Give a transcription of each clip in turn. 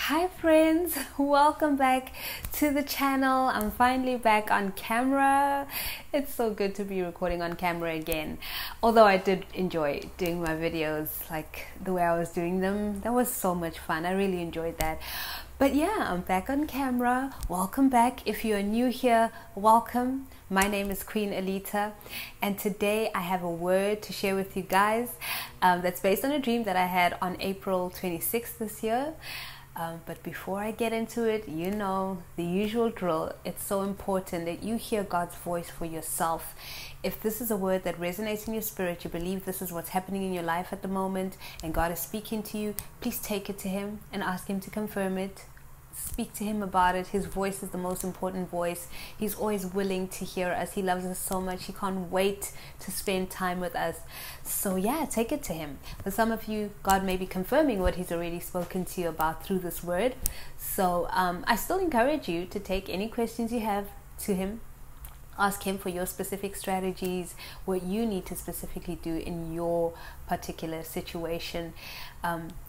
Hi friends, welcome back to the channel. I'm finally back on camera. It's so good to be recording on camera again. Although I did enjoy doing my videos like the way I was doing them. That was so much fun. I really enjoyed that. But yeah, I'm back on camera. Welcome back. If you're new here, welcome. My name is Queen Alita, and today I have a word to share with you guys that's based on a dream that I had on April 26th this year. But before I get into it, you know, the usual drill. It's so important that you hear God's voice for yourself. If this is a word that resonates in your spirit, you believe this is what's happening in your life at the moment, and God is speaking to you, please take it to Him and ask Him to confirm it. Speak to Him about it. His voice is the most important voice. He's always willing to hear us. He loves us so much. He can't wait to spend time with us. So yeah, take it to Him. For some of you, God may be confirming what He's already spoken to you about through this word. So I still encourage you to take any questions you have to Him. Ask Him for your specific strategies, what you need to specifically do in your particular situation.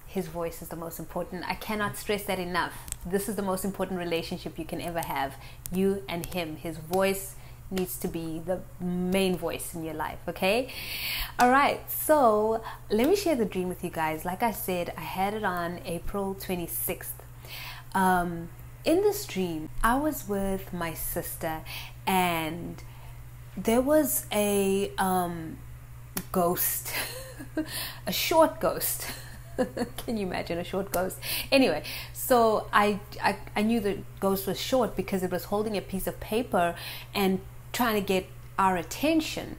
His voice is the most important. I cannot stress that enough. This is the most important relationship you can ever have. You and Him. His voice needs to be the main voice in your life, okay? All right, so let me share the dream with you guys. Like I said, I had it on April 26th. In this dream, I was with my sister, and there was a ghost, a short ghost. Can you imagine a short ghost? Anyway, so I knew the ghost was short because it was holding a piece of paper and trying to get our attention.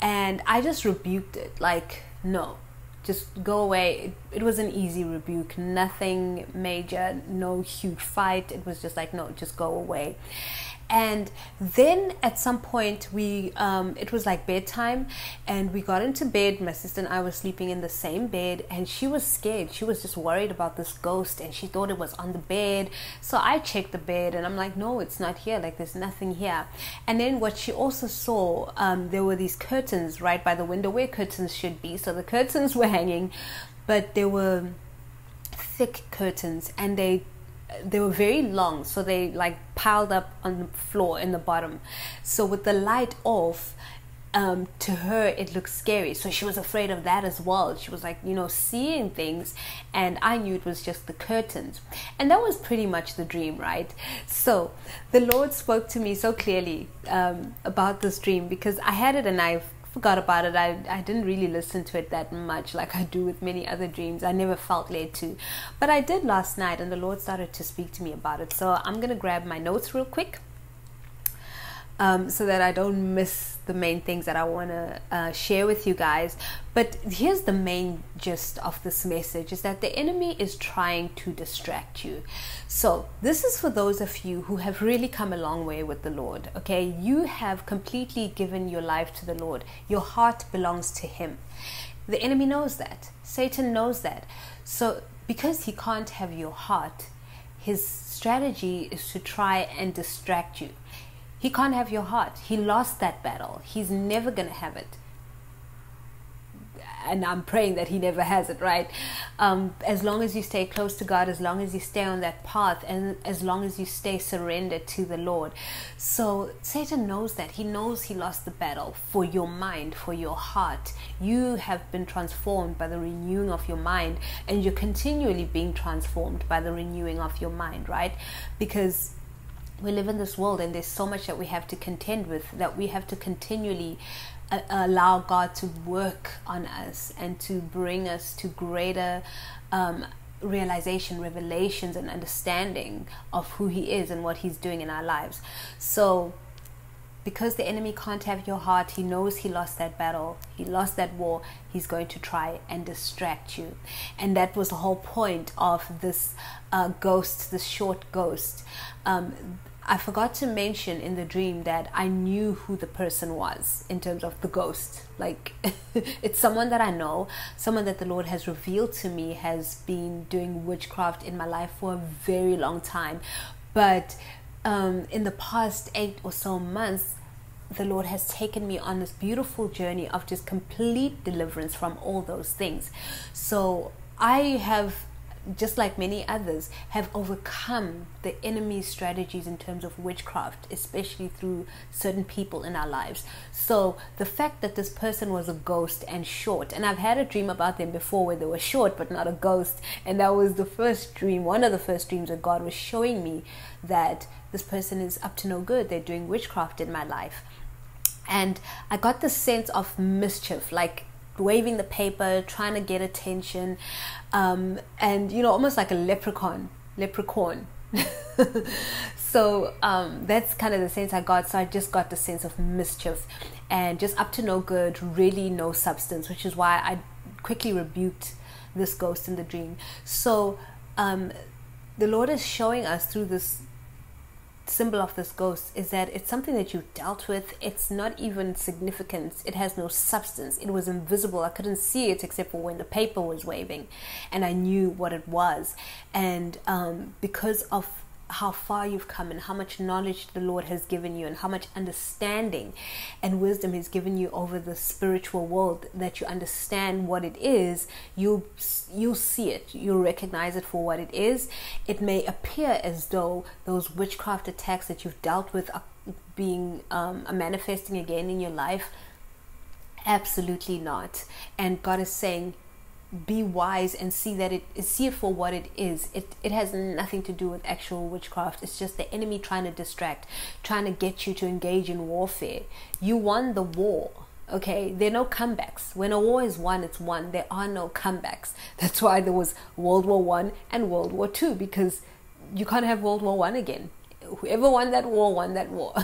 And I just rebuked it, like, no, just go away. It was an easy rebuke, nothing major, no huge fight. It was just like, no, just go away. And then at some point it was like bedtime, and we got into bed. My sister and I were sleeping in the same bed, and she was scared. She was just worried about this ghost, and she thought it was on the bed. So I checked the bed, and I'm like, no, it's not here. Like, there's nothing here. And then what she also saw, there were these curtains right by the window where curtains should be. So the curtains were hanging, but they were thick curtains, and they were very long, so they like piled up on the floor in the bottom. So with the light off, to her it looked scary, so she was afraid of that as well. She was like, you know, seeing things, and I knew it was just the curtains. And that was pretty much the dream, right? So the Lord spoke to me so clearly about this dream, because I had it and I forgot about it. I didn't really listen to it that much like I do with many other dreams. I never felt led to, but I did last night, and the Lord started to speak to me about it. So I'm gonna grab my notes real quick so that I don't miss the main things that I want to share with you guys. But here's the main gist of this message, is that the enemy is trying to distract you. So this is for those of you who have really come a long way with the Lord, okay? You have completely given your life to the Lord. Your heart belongs to Him. The enemy knows that. Satan knows that. So because he can't have your heart, his strategy is to try and distract you. He can't have your heart. He lost that battle. He's never going to have it. And I'm praying that he never has it, right? As long as you stay close to God, as long as you stay on that path, and as long as you stay surrendered to the Lord. So Satan knows that. He knows he lost the battle for your mind, for your heart. You have been transformed by the renewing of your mind, and you're continually being transformed by the renewing of your mind, right? Because we live in this world, and there's so much that we have to contend with, that we have to continually allow God to work on us and to bring us to greater realization, revelations, and understanding of who He is and what He's doing in our lives. So because the enemy can't have your heart, he knows he lost that battle, he lost that war, he's going to try and distract you. And that was the whole point of this ghost, this short ghost. I forgot to mention in the dream that I knew who the person was in terms of the ghost. Like, it's someone that I know, someone that the Lord has revealed to me has been doing witchcraft in my life for a very long time. But in the past 8 or so months, the Lord has taken me on this beautiful journey of just complete deliverance from all those things. So I have just like many others, have overcome the enemy's strategies in terms of witchcraft, especially through certain people in our lives. So the fact that this person was a ghost and short, and I've had a dream about them before where they were short but not a ghost, and that was the first dream, one of the first dreams that God was showing me that this person is up to no good. They're doing witchcraft in my life. And I got this sense of mischief, like waving the paper, trying to get attention, and almost like a leprechaun. So that's kind of the sense I got. So I just got the sense of mischief and just up to no good, really no substance, which is why I quickly rebuked this ghost in the dream. So the Lord is showing us through this symbol of this ghost is that it's something that you've dealt with. It's not even significant. It has no substance. It was invisible. I couldn't see it except for when the paper was waving, and I knew what it was. And because of how far you've come and how much knowledge the Lord has given you and how much understanding and wisdom He's given you over the spiritual world, that you understand what it is, you'll see it, you'll recognize it for what it is. It may appear as though those witchcraft attacks that you've dealt with are being manifesting again in your life. Absolutely not. And God is saying, be wise and see it for what it is. It has nothing to do with actual witchcraft. It's just the enemy trying to distract, trying to get you to engage in warfare. You won the war. Okay, there are no comebacks. When a war is won, it's won. There are no comebacks. That's why there was World War I and World War II, because you can't have World War I again. Whoever won that war.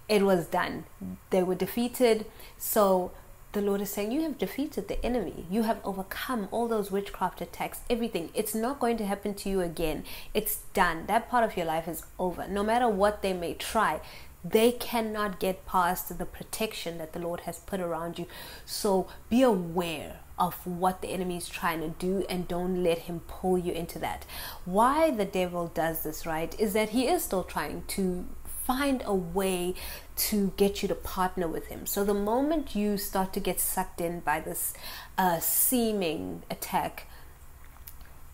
It was done. They were defeated. So the Lord is saying, you have defeated the enemy. You have overcome all those witchcraft attacks, everything. It's not going to happen to you again. It's done. That part of your life is over. No matter what they may try, they cannot get past the protection that the Lord has put around you. So be aware of what the enemy is trying to do and don't let him pull you into that. Why the devil does this, right, is that he is still trying to find a way to get you to partner with him. So the moment you start to get sucked in by this seeming attack,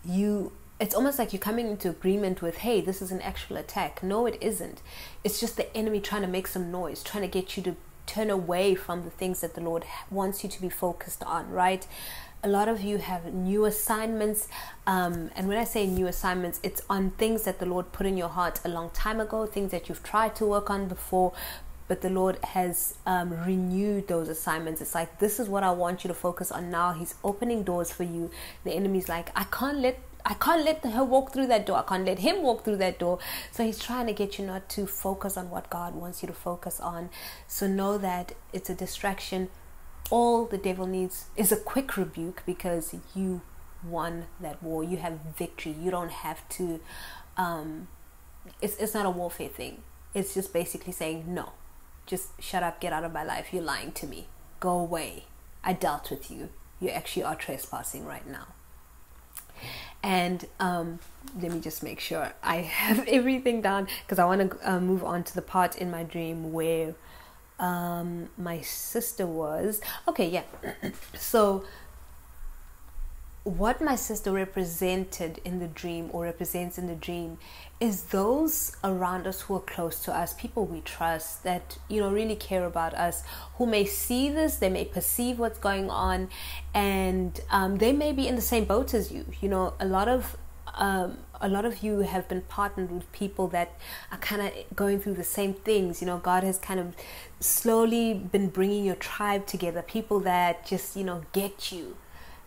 it's almost like you're coming into agreement with, hey, this is an actual attack. No, it isn't. It's just the enemy trying to make some noise, trying to get you to turn away from the things that the Lord wants you to be focused on, right? A lot of you have new assignments, and when I say new assignments, it's on things that the Lord put in your heart a long time ago, things that you've tried to work on before, but the Lord has renewed those assignments. It's like, this is what I want you to focus on now. He's opening doors for you. The enemy's like, I can't let her walk through that door. I can't let him walk through that door. So he's trying to get you not to focus on what God wants you to focus on. So know that it's a distraction. All the devil needs is a quick rebuke, because you won that war. You have victory. You don't have to it's not a warfare thing. It's just basically saying, no, just shut up, get out of my life. You're lying to me. Go away. I dealt with you. You actually are trespassing right now. And let me just make sure I have everything down, because I want to move on to the part in my dream where my sister was. Okay, yeah. So what my sister represented in the dream, or represents in the dream, is those around us who are close to us, people we trust, that really care about us, who may see this, they may perceive what's going on, and they may be in the same boat as you. A lot of you have been partnered with people that are kind of going through the same things. God has kind of slowly been bringing your tribe together, people that just get you,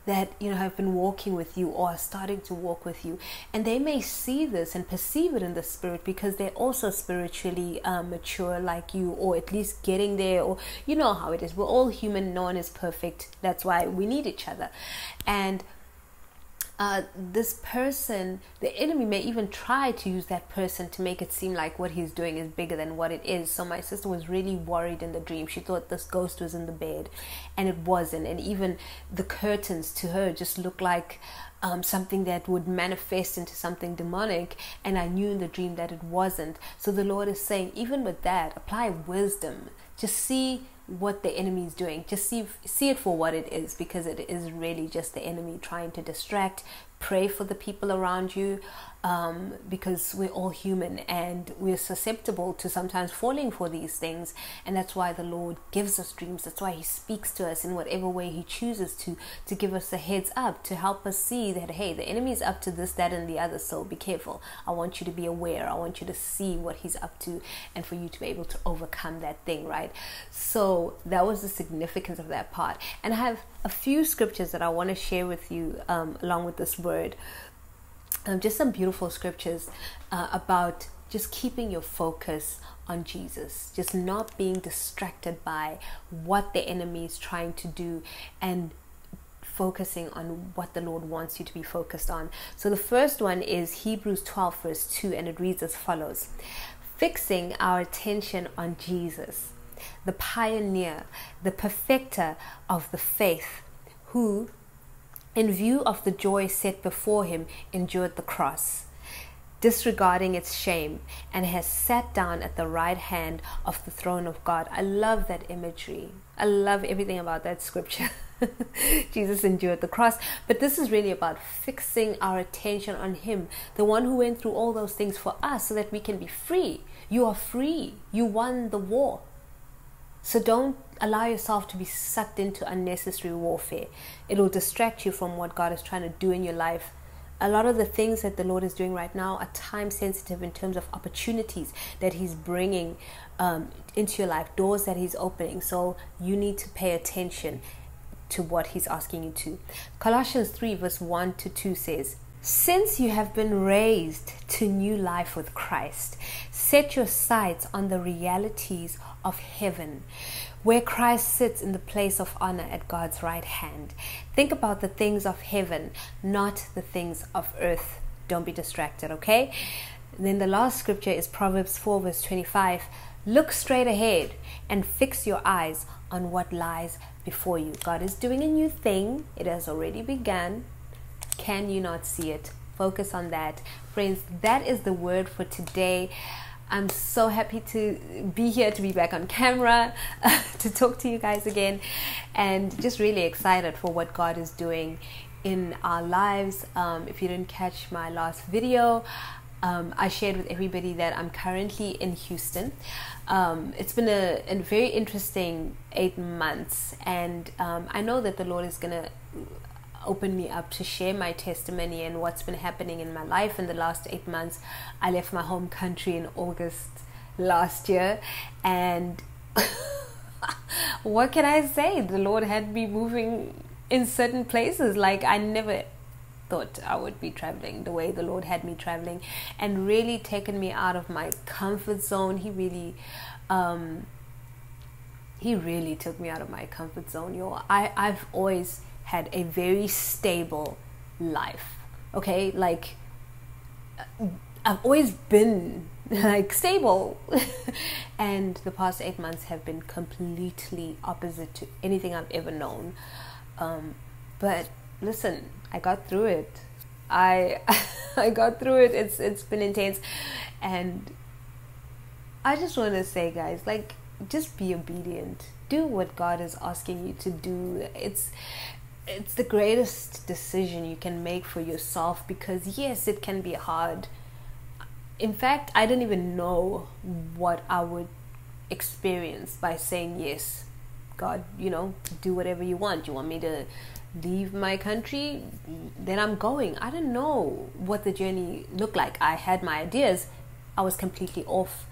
that have been walking with you or are starting to walk with you, and they may see this and perceive it in the spirit, because they're also spiritually mature like you, or at least getting there, or how it is. We're all human. No one is perfect. That's why we need each other. And this person, the enemy may even try to use that person to make it seem like what he's doing is bigger than what it is. So my sister was really worried in the dream. She thought this ghost was in the bed, and it wasn't. And even the curtains to her just looked like something that would manifest into something demonic, and I knew in the dream that it wasn't. So the Lord is saying, even with that, apply wisdom. Just see what the enemy is doing. Just see it for what it is, because it is really just the enemy trying to distract, pray for the people around you, because we're all human and we're susceptible to sometimes falling for these things. And that's why the Lord gives us dreams. That's why he speaks to us in whatever way he chooses to give us a heads up, to help us see that, hey, the enemy is up to this, that, and the other, so be careful. I want you to be aware. I want you to see what he's up to, and for you to be able to overcome that thing, right? So that was the significance of that part. And I have a few scriptures that I want to share with you along with this word. Just some beautiful scriptures about just keeping your focus on Jesus, just not being distracted by what the enemy is trying to do, and focusing on what the Lord wants you to be focused on. So the first one is Hebrews 12 verse 2, and it reads as follows: fixing our attention on Jesus, the pioneer, the perfecter of the faith, who, in view of the joy set before him, endured the cross, disregarding its shame, and has sat down at the right hand of the throne of God. I love that imagery. I love everything about that scripture. Jesus endured the cross. But this is really about fixing our attention on him, the one who went through all those things for us so that we can be free. You are free. You won the war. So don't allow yourself to be sucked into unnecessary warfare. It will distract you from what God is trying to do in your life. A lot of the things that the Lord is doing right now are time sensitive in terms of opportunities that he's bringing into your life, doors that he's opening. So you need to pay attention to what he's asking you to. Colossians 3 verse 1 to 2 says, since you have been raised to new life with Christ, set your sights on the realities of heaven, where Christ sits in the place of honor at God's right hand. Think about the things of heaven, not the things of earth. Don't be distracted, okay? And then the last scripture is Proverbs 4 verse 25. Look straight ahead and fix your eyes on what lies before you. God is doing a new thing. It has already begun. Can you not see it? Focus on that. Friends, that is the word for today. I'm so happy to be here, to be back on camera, to talk to you guys again, and just really excited for what God is doing in our lives. If you didn't catch my last video, I shared with everybody that I'm currently in Houston. It's been a very interesting 8 months, and I know that the Lord is going to open me up to share my testimony and what's been happening in my life in the last 8 months. I left my home country in August last year, and what can I say? The Lord had me moving in certain places like I never thought I would be traveling, the way the Lord had me traveling, and really taken me out of my comfort zone. He really took me out of my comfort zone, y'all. I've always had a very stable life, okay? Like, I've always been like stable and the past 8 months have been completely opposite to anything I've ever known. But listen, I got through it. I got through it. It's been intense, and I just want to say, guys, like, just be obedient. Do what God is asking you to do. It's the greatest decision you can make for yourself, because yes, it can be hard. In fact, I didn't even know what I would experience by saying yes. God, do whatever you want. You want me to leave my country? Then I'm going. I didn't know what the journey looked like. I had my ideas. I was completely off,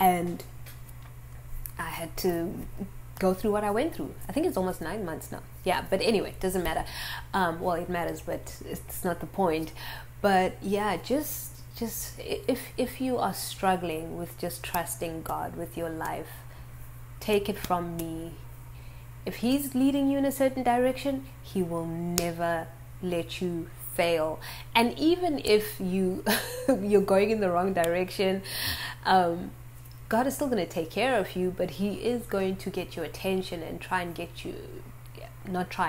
and I had to go through what I went through. I think it's almost 9 months now. Yeah, but anyway, doesn't matter. Well, it matters, but it's not the point. But yeah, just if you are struggling with just trusting God with your life, take it from me. If he's leading you in a certain direction, he will never let you fail. And even if you're going in the wrong direction, God is still going to take care of you, but he is going to get your attention and try and get you,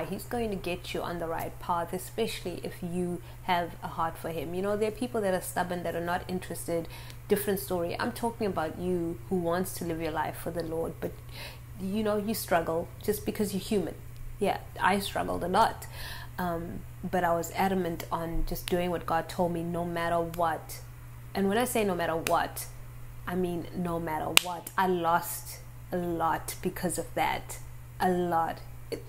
he's going to get you on the right path, especially if you have a heart for him. There are people that are stubborn, that are not interested. Different story. I'm talking about you who wants to live your life for the Lord, but you struggle just because you're human. Yeah, I struggled a lot. but I was adamant on just doing what God told me no matter what. And when I say no matter what, I mean no matter what. I lost a lot because of that. A lot.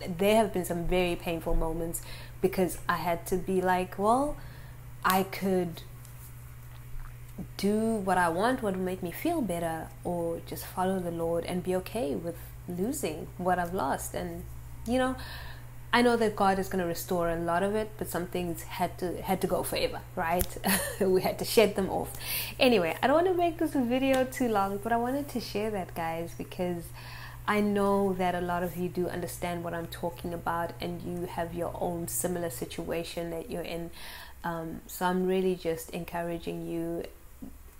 There have been some very painful moments because I had to be like, well, I could do what I want, what would make me feel better, or just follow the Lord and be okay with losing what I've lost. And you know, I know that God is going to restore a lot of it, but some things had to go forever, right? We had to shed them off. Anyway, I don't want to make this video too long, but I wanted to share that, guys, because I know that a lot of you do understand what I'm talking about, and you have your own similar situation that you're in. So I'm really just encouraging you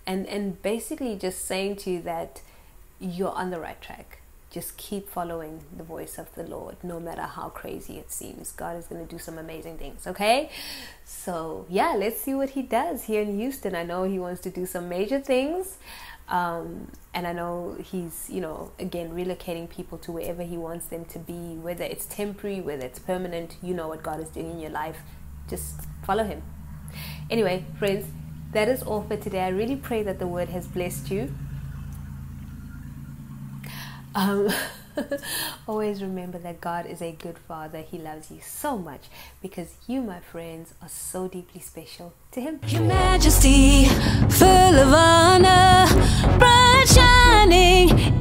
and basically just saying to you that you're on the right track. Just keep following the voice of the Lord, no matter how crazy it seems. God is going to do some amazing things, okay? So yeah, let's see what he does here in Houston. I know he wants to do some major things. And I know he's, you know, again, relocating people to wherever he wants them to be, whether it's temporary, whether it's permanent. You know what God is doing in your life. Just follow him. Anyway, friends, that is all for today. I really pray that the word has blessed you. Always remember that God is a good Father. He loves you so much because you, my friends, are so deeply special to him. Your Majesty, full of honor, bright shining